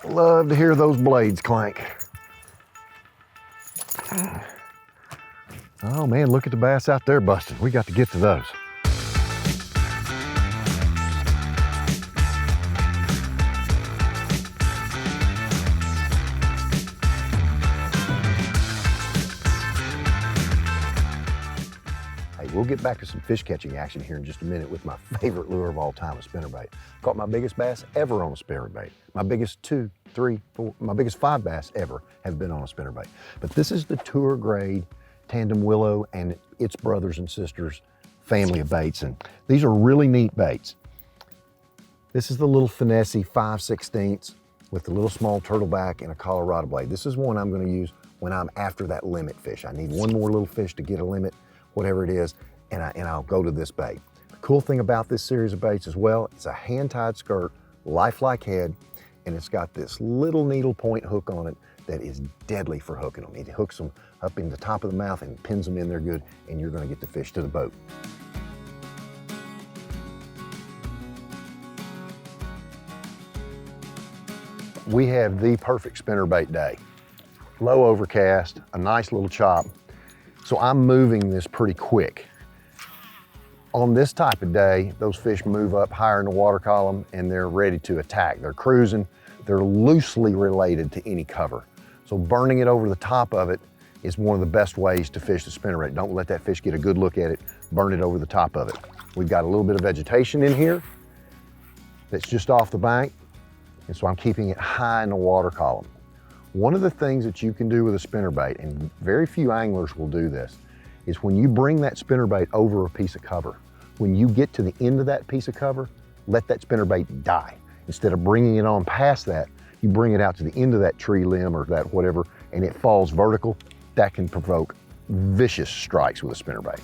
Love to hear those blades clank. Oh man, look at the bass out there busting. We got to get to those. We'll get back to some fish catching action here in just a minute with my favorite lure of all time, a spinnerbait. Caught my biggest bass ever on a spinnerbait. My biggest 2, 3, 4, my biggest 5 bass ever have been on a spinnerbait. But this is the Tour Grade Tandem Willow and its brothers and sisters family of baits. And these are really neat baits. This is the little finessey 5/16 with the little small turtleback and a Colorado blade. This is one I'm going to use when I'm after that limit fish. I need one more little fish to get a limit, whatever it is, and I'll go to this bait. The cool thing about this series of baits as well, it's a hand-tied skirt, lifelike head, and it's got this little needle point hook on it that is deadly for hooking them. It hooks them up in the top of the mouth and pins them in there good, and you're gonna get the fish to the boat. We have the perfect spinnerbait day. Low overcast, a nice little chop. So I'm moving this pretty quick. On this type of day, those fish move up higher in the water column and they're ready to attack. They're cruising, they're loosely related to any cover. So burning it over the top of it is one of the best ways to fish the spinnerbait. Don't let that fish get a good look at it, burn it over the top of it. We've got a little bit of vegetation in here that's just off the bank, and so I'm keeping it high in the water column. One of the things that you can do with a spinnerbait, and very few anglers will do this, is when you bring that spinnerbait over a piece of cover, when you get to the end of that piece of cover, let that spinnerbait die. Instead of bringing it on past that, you bring it out to the end of that tree limb or that whatever, and it falls vertical. That can provoke vicious strikes with a spinnerbait.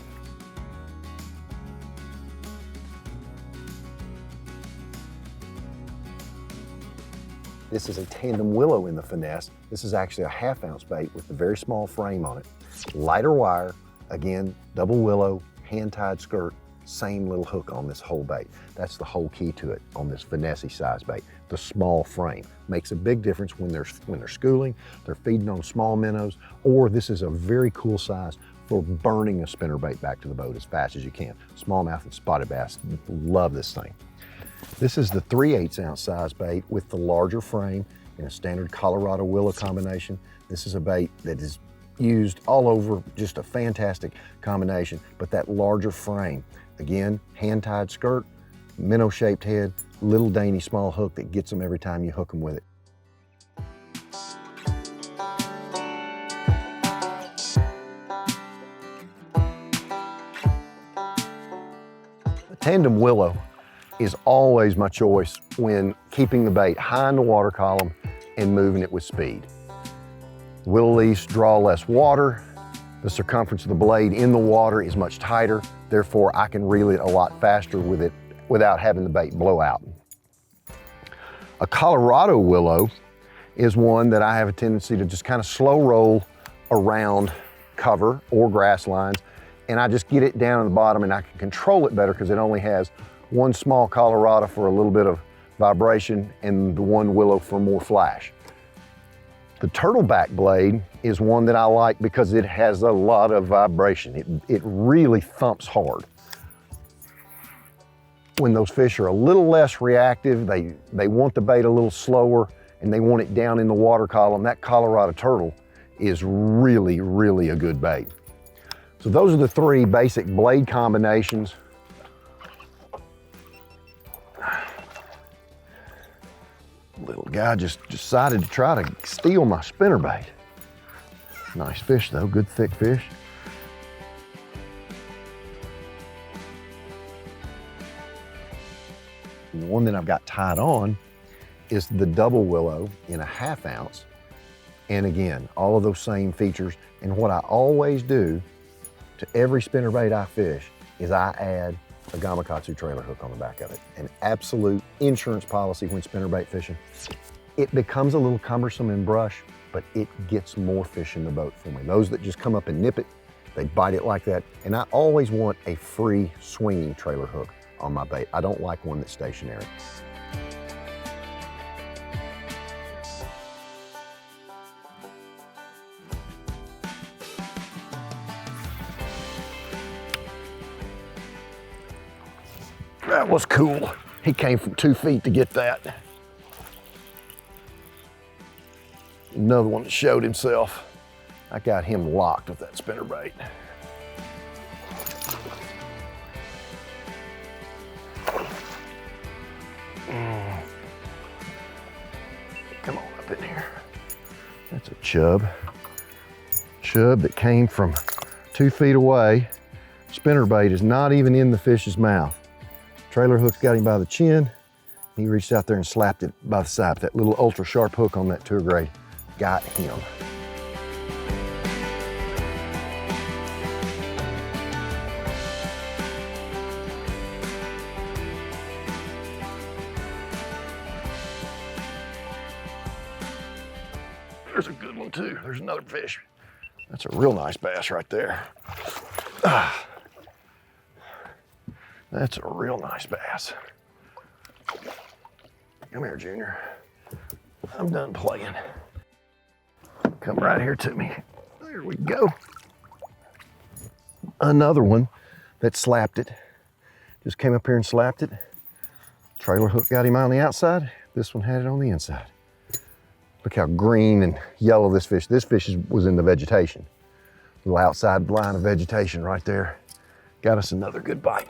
This is a tandem willow in the finesse. This is actually a 1/2 ounce bait with a very small frame on it. Lighter wire, again, double willow, hand-tied skirt, same little hook on this whole bait. That's the whole key to it on this finesse size bait. The small frame makes a big difference when they're schooling, they're feeding on small minnows, or this is a very cool size for burning a spinnerbait back to the boat as fast as you can. Smallmouth and spotted bass love this thing. This is the 3/8 ounce size bait with the larger frame in a standard Colorado willow combination. This is a bait that is used all over, just a fantastic combination, but that larger frame, again, hand-tied skirt, minnow-shaped head, little dainty small hook that gets them every time you hook them with it. The tandem willow is always my choice when keeping the bait high in the water column and moving it with speed. Willow leaves draw less water. The circumference of the blade in the water is much tighter. Therefore, I can reel it a lot faster with it without having the bait blow out. A Colorado willow is one that I have a tendency to just kind of slow roll around cover or grass lines, and I just get it down at the bottom and I can control it better because it only has one small Colorado for a little bit of vibration and the one willow for more flash. The turtleback blade is one that I like because it has a lot of vibration. It really thumps hard. When those fish are a little less reactive, they want the bait a little slower and they want it down in the water column, that Colorado turtle is really, really a good bait. So those are the 3 basic blade combinations. Little guy just decided to try to steal my spinnerbait. Nice fish though, good thick fish. And the one that I've got tied on is the double willow in a 1/2 ounce. And again, all of those same features. And what I always do to every spinnerbait I fish is I add a Gamakatsu trailer hook on the back of it. An absolute insurance policy when spinnerbait fishing. It becomes a little cumbersome in brush, but it gets more fish in the boat for me. Those that just come up and nip it, they bite it like that. And I always want a free swinging trailer hook on my bait. I don't like one that's stationary. That was cool. He came from 2 feet to get that. Another one that showed himself. I got him locked with that spinnerbait. Come on up in here. That's a chub. Chub that came from 2 feet away. Spinnerbait is not even in the fish's mouth. Trailer hook's got him by the chin. He reached out there and slapped it by the side. That little ultra sharp hook on that Tour Grade got him. There's a good one too. There's another fish. That's a real nice bass right there. That's a real nice bass. Come here, Junior. I'm done playing. Come right here to me. There we go. Another one that slapped it. Just came up here and slapped it. Trailer hook got him on the outside. This one had it on the inside. Look how green and yellow this fish was in the vegetation. Little outside line of vegetation right there. Got us another good bite.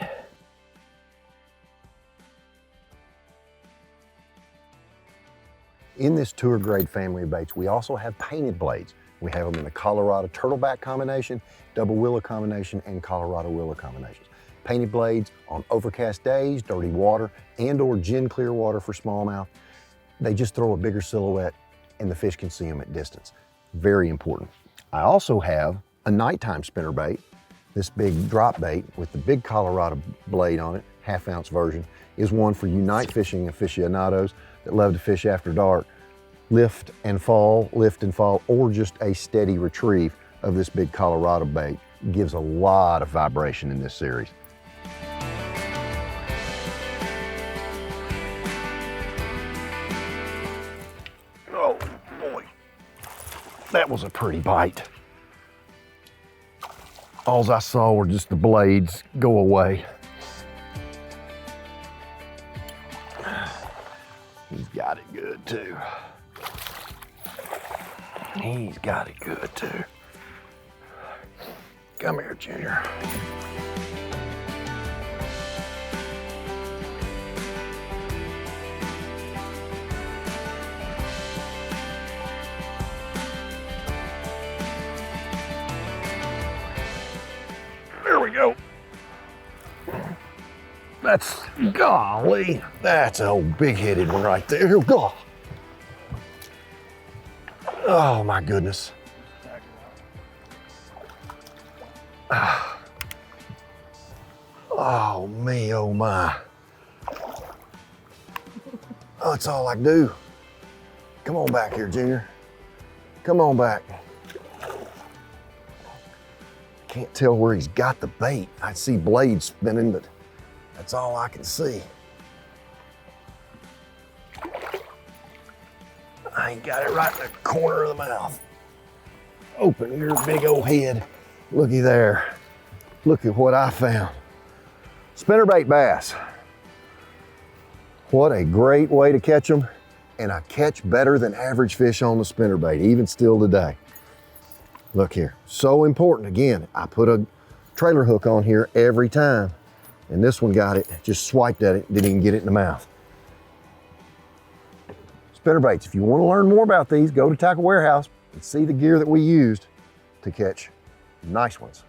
In this Tour Grade family of baits, we also have painted blades. We have them in the Colorado turtleback combination, double willow combination, and Colorado willow combinations. Painted blades on overcast days, dirty water, and or gin clear water for smallmouth. They just throw a bigger silhouette and the fish can see them at distance. Very important. I also have a nighttime spinnerbait. This big drop bait with the big Colorado blade on it, 1/2 ounce version, is one for you night fishing aficionados that love to fish after dark. Lift and fall, or just a steady retrieve of this big Colorado bait. Gives a lot of vibration in this series. Oh boy, that was a pretty bite. All I saw were just the blades go away. He's got it good too. He's got it good too. Come here, Junior. There we go. That's, golly, that's a big-headed one right there. God. Oh my goodness. Oh me, oh my. Oh, that's all I can do. Come on back here, Junior. Come on back. Can't tell where he's got the bait. I see blades spinning, but that's all I can see. I ain't got it right in the corner of the mouth. Open your big old head. Looky there. Look at what I found. Spinnerbait bass. What a great way to catch them, and I catch better than average fish on the spinnerbait, even still today. Look here, so important. Again, I put a trailer hook on here every time, and this one got it, just swiped at it, didn't even get it in the mouth. Spinnerbaits, if you want to learn more about these, go to Tackle Warehouse and see the gear that we used to catch nice ones.